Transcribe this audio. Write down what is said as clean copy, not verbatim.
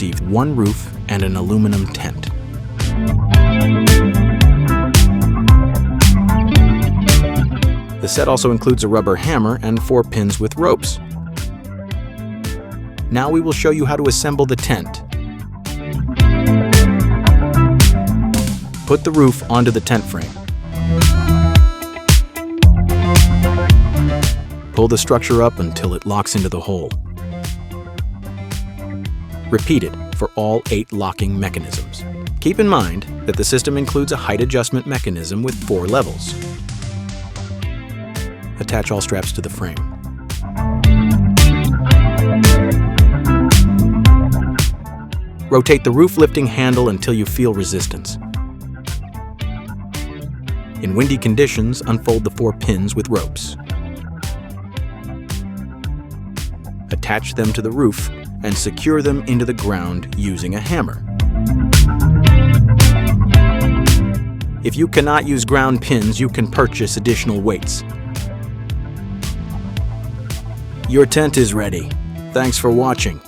receive one roof and an aluminum tent. The set also includes a rubber hammer and 4 pins with ropes. Now we will show you how to assemble the tent. Put the roof onto the tent frame. Pull the structure up until it locks into the hole. Repeat it for all 8 locking mechanisms. Keep in mind that the system includes a height adjustment mechanism with 4 levels. Attach all straps to the frame. Rotate the roof lifting handle until you feel resistance. In windy conditions, unfold the 4 pins with ropes. Attach them to the roof and secure them into the ground using a hammer. If you cannot use ground pins, you can purchase additional weights. Your tent is ready. Thanks for watching.